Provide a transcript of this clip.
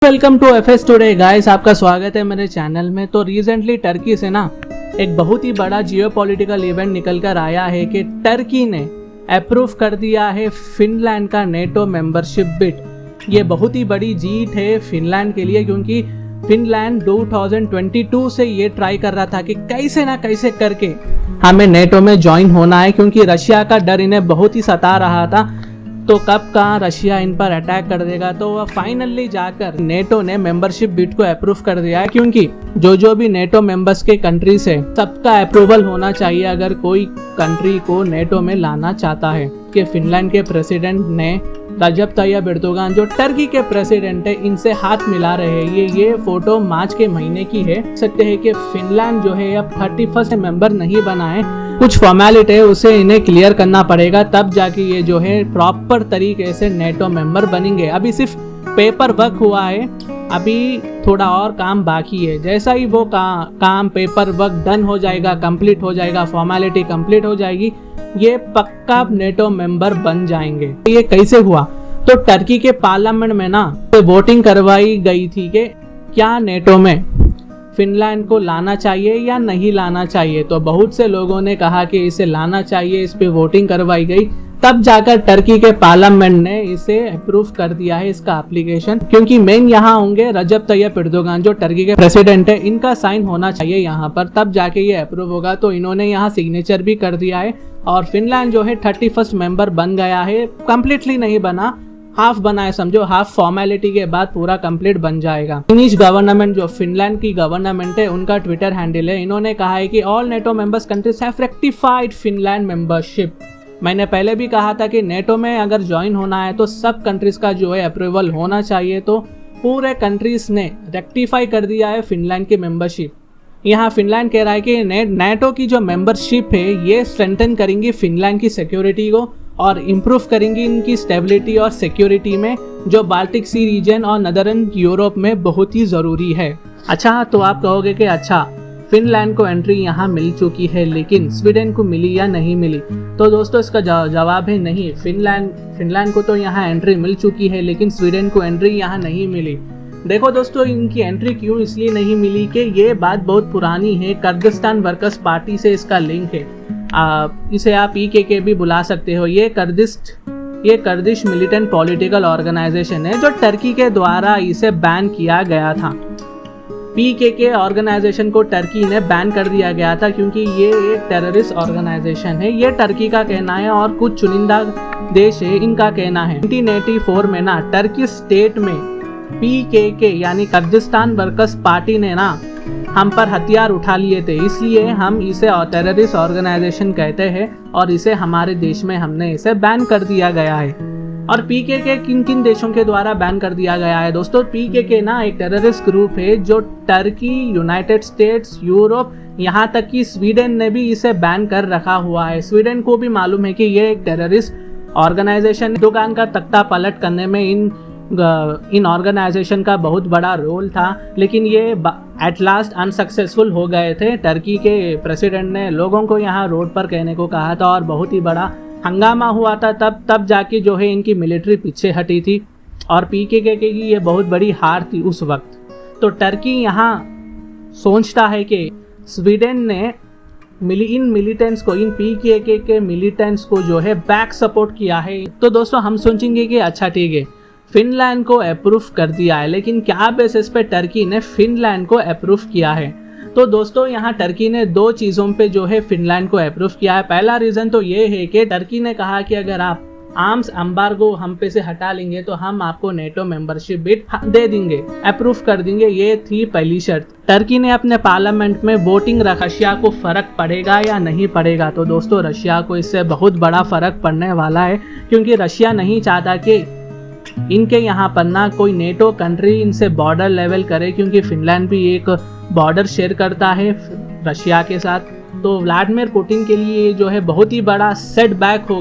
Welcome to FS today guys, आपका स्वागत है मेरे चैनल में। तो रिसेंटली टर्की से ना एक बहुत ही बड़ा जियोपॉलिटिकल इवेंट निकल कर आया है कि टर्की ने अप्रूव कर दिया है फिनलैंड का नेटो मेंबरशिप बिड। ये बहुत ही बड़ी जीत है फिनलैंड के लिए, क्योंकि फिनलैंड 2022 से ये ट्राई कर रहा था कि कैसे ना कैसे करके हमें नेटो में ज्वाइन होना है, क्योंकि रशिया का डर इन्हें बहुत ही सता रहा था। तो कब कहाँ रशिया इन पर अटैक कर देगा, तो वह फाइनली जाकर नेटो ने मेंबरशिप बिड को अप्रूव कर दिया है। क्योंकि जो भी नेटो मेंबर्स के कंट्रीज है, सबका अप्रूवल होना चाहिए अगर कोई कंट्री को नेटो में लाना चाहता है। कि फिनलैंड के प्रेसिडेंट ने रजब तैयब एर्दोगान, जो टर्की के प्रेसिडेंट है, इनसे हाथ मिला रहे हैं। ये फोटो मार्च के महीने की है। देख सकते हैं कि फिनलैंड जो है अब 31st मेंबर नहीं बना है। कुछ फॉर्मेलिटी है उसे इन्हें क्लियर करना पड़ेगा, तब जाके ये जो है प्रॉपर तरीके से नेटो मेंबर बनेंगे। अभी सिर्फ पेपर वर्क हुआ है, अभी थोड़ा और काम बाकी है। जैसा ही वो काम पेपर वर्क डन हो जाएगा, कंप्लीट हो जाएगा, फॉर्मेलिटी कंप्लीट हो जाएगी, ये पक्का नेटो मेंबर बन जाएंगे। ये कैसे हुआ? तो टर्की के पार्लियामेंट में ना वोटिंग करवाई गई थी कि क्या नेटो में फिनलैंड को लाना चाहिए या नहीं लाना चाहिए। तो बहुत से लोगों ने कहा कि इसे लाना चाहिए, इस पे वोटिंग करवाई गई। तब जाकर टर्की के पार्लियामेंट ने इसे अप्रूव कर दिया है, इसका एप्लीकेशन। क्योंकि मेन यहाँ होंगे रजब तैयब एर्दोगान, जो टर्की के प्रेसिडेंट है, इनका साइन होना चाहिए यहाँ पर, तब जाके ये अप्रूव होगा। तो इन्होंने यहाँ सिग्नेचर भी कर दिया है और फिनलैंड जो है 31st मेंबर बन गया है। कंप्लीटली नहीं बना, हाफ बना है, समझो हाफ फॉर्मेलिटी के बाद पूरा कंप्लीट बन जाएगा। फिनिश गवर्नमेंट, जो फिनलैंड की गवर्नमेंट है, उनका ट्विटर हैंडल है। इन्होंने कहा है कि all NATO members countries have rectified Finland membership. मैंने पहले भी कहा था कि नेटो में अगर ज्वाइन होना है तो सब कंट्रीज का जो है अप्रूवल होना चाहिए। तो पूरे कंट्रीज ने रेक्टिफाई कर दिया है फिनलैंड की मेंबरशिप। यहाँ फिनलैंड कह रहा है कि नेटो की जो मेंबरशिप है ये स्ट्रेंथन करेंगी फिनलैंड की सिक्योरिटी को और इम्प्रूव करेंगी इनकी स्टेबिलिटी और सिक्योरिटी में, जो बाल्टिक सी रीजन और नदर्न यूरोप में बहुत ही ज़रूरी है। अच्छा, तो आप कहोगे कि अच्छा फिनलैंड को एंट्री यहाँ मिल चुकी है, लेकिन स्वीडन को मिली या नहीं मिली? तो दोस्तों इसका जवाब है नहीं। फिनलैंड को तो यहाँ एंट्री मिल चुकी है, लेकिन स्वीडन को एंट्री यहाँ नहीं मिली। देखो दोस्तों, इनकी एंट्री क्यों इसलिए नहीं मिली कि ये बात बहुत पुरानी है। कर्दिस्तान वर्कर्स पार्टी से इसका लिंक है। इसे आप PKK भी बुला सकते हो। ये कर्दिश मिलिटेंट पॉलिटिकल ऑर्गेनाइजेशन है, जो टर्की के द्वारा इसे बैन किया गया था। PKK ऑर्गेनाइजेशन को टर्की ने बैन कर दिया गया था, क्योंकि ये एक टेररिस्ट ऑर्गेनाइजेशन है। ये टर्की का कहना है और कुछ चुनिंदा देश है इनका कहना है। 1984 में ना टर्की स्टेट में PKK यानी कर्दिस्तान वर्कर्स पार्टी ने ना हम पर हथियार उठा लिए थे, इसलिए हम इसे टेररिस्ट ऑर्गेनाइजेशन कहते हैं और इसे हमारे देश में हमने इसे बैन कर दिया गया है। और PKK किन किन देशों के द्वारा बैन कर दिया गया है दोस्तों? PKK ना एक टेररिस्ट ग्रुप है जो टर्की, यूनाइटेड स्टेट्स, यूरोप, यहाँ तक कि स्वीडन ने भी इसे बैन कर रखा हुआ है। स्वीडन को भी मालूम है कि ये एक टेररिस्ट ऑर्गेनाइजेशन। एर्दोगान का तख्ता पलट करने में इन ऑर्गेनाइजेशन का बहुत बड़ा रोल था, लेकिन ये एट लास्ट अनसक्सेसफुल हो गए थे। टर्की के प्रेसिडेंट ने लोगों को यहाँ रोड पर कहने को कहा था और बहुत ही बड़ा हंगामा हुआ था। तब जाके जो है इनकी मिलिट्री पीछे हटी थी और PKK की ये बहुत बड़ी हार थी उस वक्त। तो टर्की यहाँ सोचता है कि स्वीडन ने इन मिलिटेंट्स को, इन PKK के मिलिटेंट्स को जो है बैक सपोर्ट किया है। तो दोस्तों हम सोचेंगे कि अच्छा ठीक है, फिनलैंड को अप्रूव कर दिया है, लेकिन क्या बेसिस पे टर्की ने फिनलैंड को अप्रूव किया है? तो दोस्तों यहाँ टर्की ने दो चीज़ों पे जो है फिनलैंड को अप्रूव किया है। पहला रीज़न तो ये है कि टर्की ने कहा कि अगर आप आर्म्स एम्बार्गो हम पे से हटा लेंगे तो हम आपको नेटो मेंबरशिप बिड दे देंगे, अप्रूव कर देंगे। ये थी पहली शर्त। टर्की ने अपने पार्लियामेंट में वोटिंग रखा, रशिया को फर्क पड़ेगा या नहीं पड़ेगा? तो दोस्तों रशिया को इससे बहुत बड़ा फर्क पड़ने वाला है, क्योंकि रशिया नहीं चाहता कि इनके यहाँ पर ना कोई नेटो कंट्री इनसे बॉर्डर लेवल करे, क्योंकि फिनलैंड भी एक बॉर्डर शेयर करता है रशिया के साथ। तो व्लादिमीर पुतिन के लिए जो है बहुत ही बड़ा सेटबैक होगा।